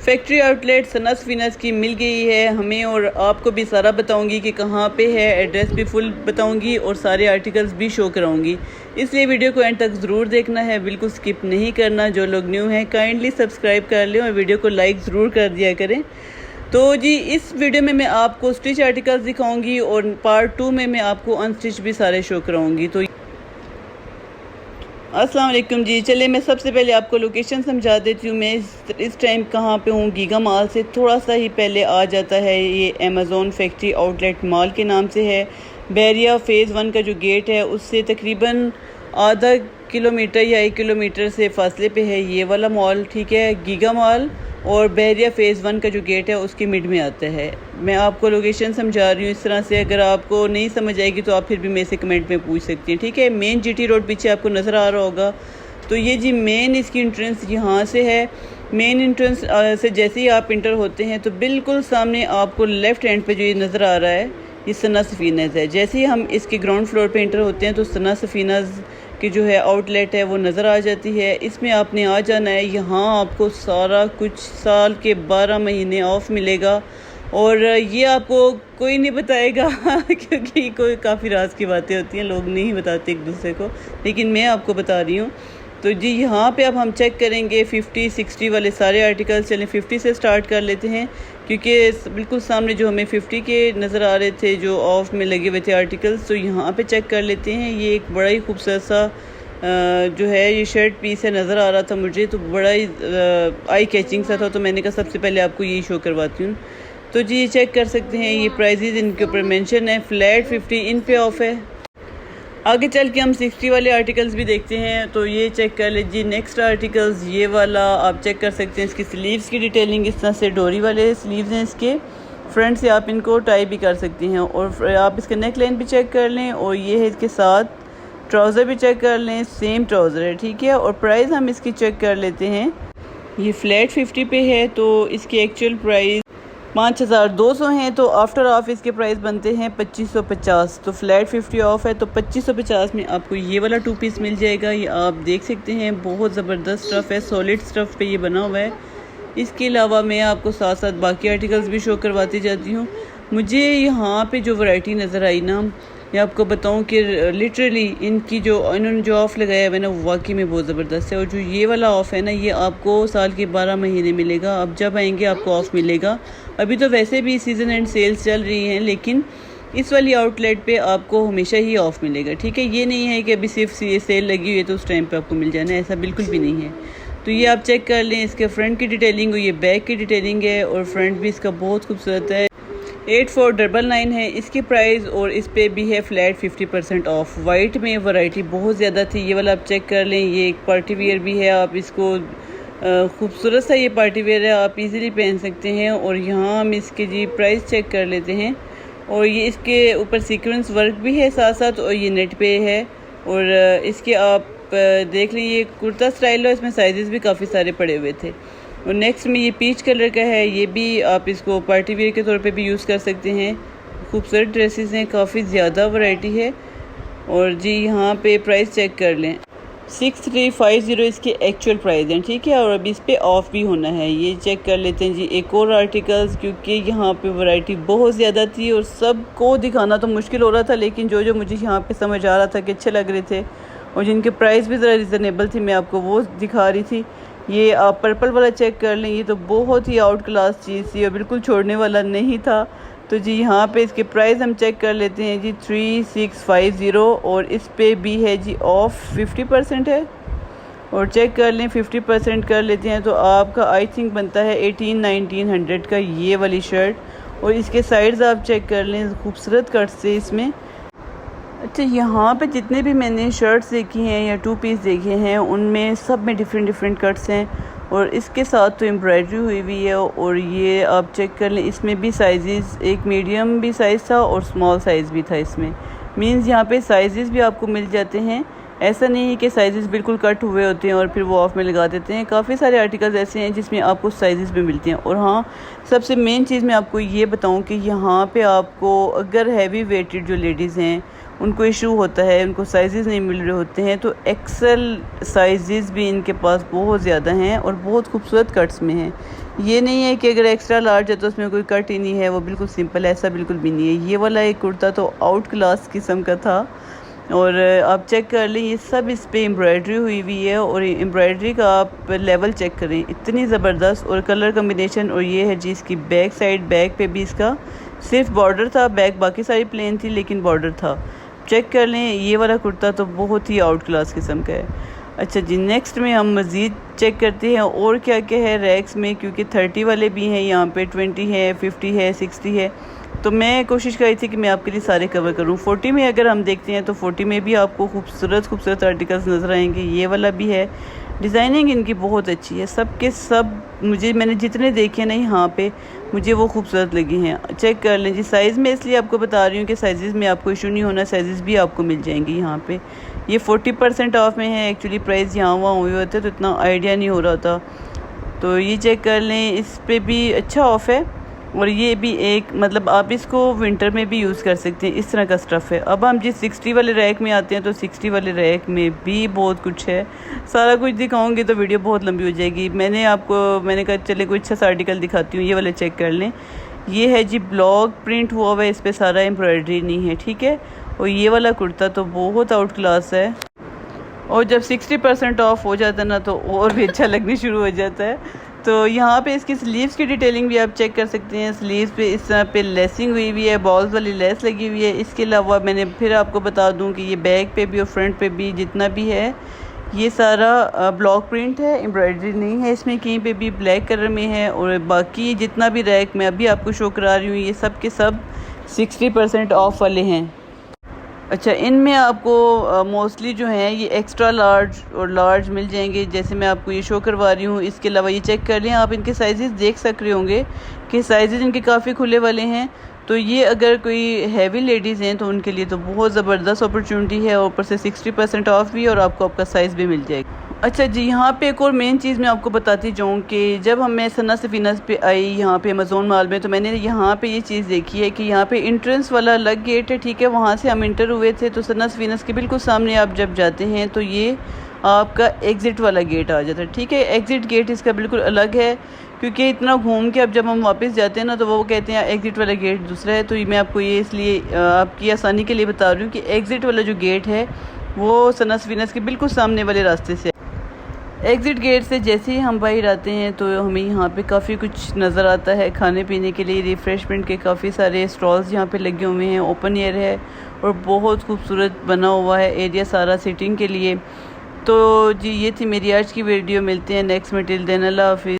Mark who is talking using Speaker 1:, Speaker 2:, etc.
Speaker 1: Factory outlet सना सफीनाज की मिल गई है हमें, और आपको भी सारा बताऊंगी कि कहाँ पे है, एड्रेस भी फुल बताऊंगी और सारे आर्टिकल्स भी शो कराऊंगी। इसलिए वीडियो को एंड तक ज़रूर देखना है, बिल्कुल स्किप नहीं करना। जो लोग न्यू हैं काइंडली सब्सक्राइब कर लें और वीडियो को लाइक ज़रूर कर दिया करें। तो जी इस वीडियो में मैं आपको स्टिच आर्टिकल्स दिखाऊँगी और पार्ट 2 में मैं आपको अनस्टिच भी सारे शो कराऊँगी। तो अस्सलाम वालेकुम जी, चलिए मैं सबसे पहले आपको लोकेशन समझा देती हूँ। मैं इस टाइम कहाँ पे हूँ। गीगा मॉल से थोड़ा सा ही पहले आ जाता है ये अमेज़ॉन फैक्ट्री आउटलेट मॉल के नाम से है। बैरिया फ़ेज़ 1 का जो गेट है उससे तकरीबन आधा किलोमीटर या 1 किलोमीटर से फासले पे है ये वाला मॉल, ठीक है। गीगा मॉल और बैरिया फ़ेज़ 1 का जो गेट है उसके मिड में आता है। मैं आपको लोकेशन समझा रही हूँ इस तरह से, अगर आपको नहीं समझ आएगी तो आप फिर भी मेरे से कमेंट में पूछ सकती हैं, ठीक है। मेन जीटी रोड पीछे आपको नज़र आ रहा होगा। तो ये जी मेन इसकी एंट्रेंस यहाँ से है। मेन एंट्रेंस से जैसे ही आप इंटर होते हैं तो बिल्कुल सामने आपको लेफ़्ट हैंड पे जो ये नज़र आ रहा है ये सना सफीनाज है। जैसे ही हम इसके ग्राउंड फ्लोर पे इंटर होते हैं तो सना सफीनाज की जो है आउटलेट है वो नज़र आ जाती है। इसमें आपने आ जाना है। यहाँ आपको सारा कुछ साल के 12 महीने ऑफ मिलेगा और ये आपको कोई नहीं बताएगा क्योंकि कोई काफ़ी राज की बातें होती हैं, लोग नहीं बताते एक दूसरे को, लेकिन मैं आपको बता रही हूँ। तो जी यहाँ पे अब हम चेक करेंगे 50-60 वाले सारे आर्टिकल्स। चलें 50 से स्टार्ट कर लेते हैं क्योंकि बिल्कुल सामने जो हमें 50 के नज़र आ रहे थे जो ऑफ में लगे हुए थे आर्टिकल्स, तो यहाँ पे चेक कर लेते हैं। ये एक बड़ा ही खूबसूरत सा जो है ये शर्ट पीस है, नज़र आ रहा था मुझे, तो बड़ा ही आई कैचिंग सा था, तो मैंने कहा सबसे पहले आपको यही शो करवाती हूँ। तो जी ये चेक कर सकते हैं, ये प्राइजेज़ इनके ऊपर मेंशन है। फ्लैट 50 इन पे ऑफ है। आगे चल के हम 60 वाले आर्टिकल्स भी देखते हैं। तो ये चेक कर लीजिए नेक्स्ट आर्टिकल्स, ये वाला आप चेक कर सकते हैं। इसकी स्लीव्स की डिटेलिंग इस तरह से डोरी वाले स्लीव्स हैं इसके, फ्रंट से आप इनको टाई भी कर सकती हैं और आप इसका नेक लाइन भी चेक कर लें। और ये है इसके साथ ट्राउज़र भी चेक कर लें, सेम ट्राउज़र है, ठीक है। और प्राइस हम इसकी चेक कर लेते हैं। ये फ्लैट 50 पे है तो इसकी एक्चुअल प्राइस 5200 हैं, तो आफ्टर ऑफ इसके प्राइस बनते हैं 2550। तो फ्लैट 50 ऑफ है तो 2550 में आपको ये वाला 2 पीस मिल जाएगा। ये आप देख सकते हैं, बहुत ज़बरदस्त स्टफ़ है, सॉलिड स्टफ़ पे ये बना हुआ है। इसके अलावा मैं आपको साथ साथ बाकी आर्टिकल्स भी शो करवाती जाती हूँ। मुझे यहाँ पे जो वैरायटी नज़र आई ना, मैं आपको बताऊं कि लिटरली इन्होंने जो ऑफ़ लगाया है ना वो वाकई में बहुत ज़बरदस्त है। और जो ये वाला ऑफ़ है ना ये आपको साल के 12 महीने मिलेगा। अब जब आएंगे आपको ऑफ़ मिलेगा। अभी तो वैसे भी सीज़न एंड सेल्स चल रही हैं, लेकिन इस वाली आउटलेट पे आपको हमेशा ही ऑफ़ मिलेगा, ठीक है। ये नहीं है कि अभी सिर्फ सेल लगी हुई है तो उस टाइम पे आपको मिल जाना है, ऐसा बिल्कुल भी नहीं है। तो ये आप चेक कर लें, इसके फ्रंट की डिटेलिंग और ये बैक की डिटेलिंग है, और फ्रंट भी इसका बहुत खूबसूरत है। 8499 है इसकी प्राइस, और इस पे भी है फ्लैट 50% ऑफ। वाइट में वैरायटी बहुत ज़्यादा थी, ये वाला आप चेक कर लें। ये एक पार्टी वियर भी है, आप इसको खूबसूरत सा ये पार्टी वेयर है, आप इजीली पहन सकते हैं। और यहाँ हम इसकी जी प्राइस चेक कर लेते हैं। और ये इसके ऊपर सीक्वेंस वर्क भी है साथ साथ, और ये नेट पे है। और इसके आप देख लीजिए कुर्ता स्टाइल है, इसमें साइजेस भी काफ़ी सारे पड़े हुए थे। और नेक्स्ट में ये पीच कलर का है, ये भी आप इसको पार्टी वेयर के तौर पे भी यूज़ कर सकते हैं। खूबसूरत ड्रेसेस हैं, काफ़ी ज़्यादा वैरायटी है। और जी यहाँ पे प्राइस चेक कर लें, 6350 इसके एक्चुअल प्राइस हैं, ठीक है। और अभी इस पर ऑफ़ भी होना है, ये चेक कर लेते हैं जी एक और आर्टिकल्स, क्योंकि यहाँ पे वैरायटी बहुत ज़्यादा थी और सबको दिखाना तो मुश्किल हो रहा था, लेकिन जो मुझे यहाँ पे समझ आ रहा था कि अच्छे लग रहे थे और जिनके प्राइस भी ज़रा रिजनेबल थी, मैं आपको वो दिखा रही थी। ये आप पर्पल वाला चेक कर लें, ये तो बहुत ही आउट क्लास चीज़ थी और बिल्कुल छोड़ने वाला नहीं था। तो जी यहाँ पे इसके प्राइस हम चेक कर लेते हैं जी 3650, और इस पे भी है जी ऑफ 50% है। और चेक कर लें 50% कर लेते हैं तो आपका आई थिंक बनता है 1800-1900 का ये वाली शर्ट। और इसके साइड्स आप चेक कर लें, खूबसूरत कट्स से इसमें। अच्छा, यहाँ पे जितने भी मैंने शर्ट्स देखी हैं या 2 पीस देखे हैं उनमें सब में डिफरेंट कट्स हैं, और इसके साथ तो एम्ब्रॉयडरी हुई हुई है। और ये आप चेक कर लें, इसमें भी साइज़ एक मीडियम भी साइज़ था और स्मॉल साइज़ भी था इसमें। मींस यहाँ पे साइज़ भी आपको मिल जाते हैं, ऐसा नहीं है कि साइज़ बिल्कुल कट हुए होते हैं और फिर वो ऑफ में लगा देते हैं। काफ़ी सारे आर्टिकल्स ऐसे हैं जिसमें आपको साइज़ भी मिलते हैं। और हाँ, सबसे मेन चीज़ मैं आपको ये बताऊँ कि यहाँ पर आपको अगर हैवी वेटेड जो लेडीज़ हैं उनको इशू होता है, उनको साइज़ नहीं मिल रहे होते हैं, तो एक्सेल साइज़ भी इनके पास बहुत ज़्यादा हैं और बहुत खूबसूरत कट्स में हैं। ये नहीं है कि अगर एक्स्ट्रा लार्ज है तो उसमें कोई कट ही नहीं है, वो बिल्कुल सिंपल है, ऐसा बिल्कुल भी नहीं है। ये वाला एक कुर्ता तो आउट क्लास किस्म का था। और आप चेक कर लें, ये सब इस पे एम्ब्रॉयडरी हुई हुई है, और एम्ब्रॉयडरी का आप लेवल चेक करें, इतनी ज़बरदस्त, और कलर कम्बिनेशन। और ये है जी इसकी बैक साइड, बैक पे भी इसका सिर्फ बॉर्डर था, बैक बाकी सारी प्लेन थी लेकिन बॉर्डर था। चेक कर लें, ये वाला कुर्ता तो बहुत ही आउट क्लास किस्म का है। अच्छा जी, नेक्स्ट में हम मज़ीद चेक करते हैं और क्या क्या है रैक्स में, क्योंकि 30 वाले भी हैं यहाँ पे, 20 है, 50 है, 60 है। तो मैं कोशिश करी थी कि मैं आपके लिए सारे कवर करूँ। 40 में अगर हम देखते हैं तो 40 में भी आपको खूबसूरत आर्टिकल्स नज़र आएंगे। ये वाला भी है, डिज़ाइनिंग इनकी बहुत अच्छी है, सब के सब मैंने जितने देखे ना यहाँ पे मुझे वो खूबसूरत लगी हैं। चेक कर लें जी। साइज़ में इसलिए आपको बता रही हूँ कि साइज़ में आपको इशू नहीं होना, साइज़ भी आपको मिल जाएंगी यहाँ पे। ये 40% ऑफ में है, एक्चुअली प्राइस यहाँ वहाँ हुए होते तो इतना आइडिया नहीं हो रहा था। तो ये चेक कर लें, इस पर भी अच्छा ऑफ़ है। और ये भी एक मतलब आप इसको विंटर में भी यूज़ कर सकते हैं, इस तरह का स्टफ़ है। अब हम जिस 60 वाले रैक में आते हैं तो 60 वाले रैक में भी बहुत कुछ है। सारा कुछ दिखाऊंगी तो वीडियो बहुत लंबी हो जाएगी। मैंने कहा चले कोई अच्छा सा आर्टिकल दिखाती हूँ। ये वाले चेक कर लें, ये है जी ब्लॉक प्रिंट हुआ हुआ है, इस पर सारा एम्ब्रॉयडरी नहीं है, ठीक है। और ये वाला कुर्ता तो बहुत आउट क्लास है, और जब 60% ऑफ हो जाता है ना तो और भी अच्छा लगने शुरू हो जाता है। तो यहाँ पे इसकी स्लीव्स की डिटेलिंग भी आप चेक कर सकते हैं। स्लीव्स पे इस तरह पे लेसिंग हुई हुई है, बॉल्स वाली लेस लगी हुई है। इसके अलावा मैंने फिर आपको बता दूँ कि ये बैक पे भी और फ्रंट पे भी जितना भी है ये सारा ब्लॉक प्रिंट है, एम्ब्रॉयडरी नहीं है इसमें कहीं पे भी, ब्लैक कलर में है। और बाकी जितना भी रैक मैं अभी आपको शो करा रही हूँ ये सब के सब 60% ऑफ वाले हैं। अच्छा, इनमें आपको मोस्टली जो हैं ये एक्स्ट्रा लार्ज और लार्ज मिल जाएंगे, जैसे मैं आपको ये शो करवा रही हूँ। इसके अलावा ये चेक कर लें, आप इनके साइज़ देख सक रहे होंगे कि साइज़ इनके काफ़ी खुले वाले हैं। तो ये अगर कोई हैवी लेडीज़ हैं तो उनके लिए तो बहुत ज़बरदस्त अपॉर्चुनिटी है, और ऊपर से 60% ऑफ भी, और आपको आपका साइज़ भी मिल जाएगा। अच्छा जी, यहाँ पे एक और मेन चीज़ मैं आपको बताती जाऊँ कि जब मैं सना सफीना पे आई यहाँ पे अमेज़ोन मॉल में, तो मैंने यहाँ पे ये चीज़ देखी है कि यहाँ पे इंट्रेंस वाला अलग गेट है, ठीक है। वहाँ से हम इंटर हुए थे तो सना सफीना के बिल्कुल सामने आप जब जाते हैं तो ये आपका एग्ज़िट वाला गेट आ जाता है, ठीक है। एग्ज़िट गेट इसका बिल्कुल अलग है, क्योंकि इतना घूम के अब जब हम वापस जाते हैं ना तो वो कहते हैं एग्ज़िट वाला गेट दूसरा है। तो मैं आपको ये इसलिए आपकी आसानी के लिए बता रही हूँ कि एग्ज़िट वाला जो गेट है वो सना सफीना के बिल्कुल सामने वाले रास्ते से। एग्ज़िट गेट से जैसे ही हम बाहर आते हैं तो हमें यहाँ पे काफ़ी कुछ नज़र आता है खाने पीने के लिए, रिफ़्रेशमेंट के काफ़ी सारे स्टॉल्स यहाँ पे लगे हुए हैं। ओपन एयर है और बहुत खूबसूरत बना हुआ है एरिया सारा सिटिंग के लिए। तो जी ये थी मेरी आज की वीडियो, मिलते हैं नेक्स्ट में, टिल देन अल्लाह हाफ़िज़।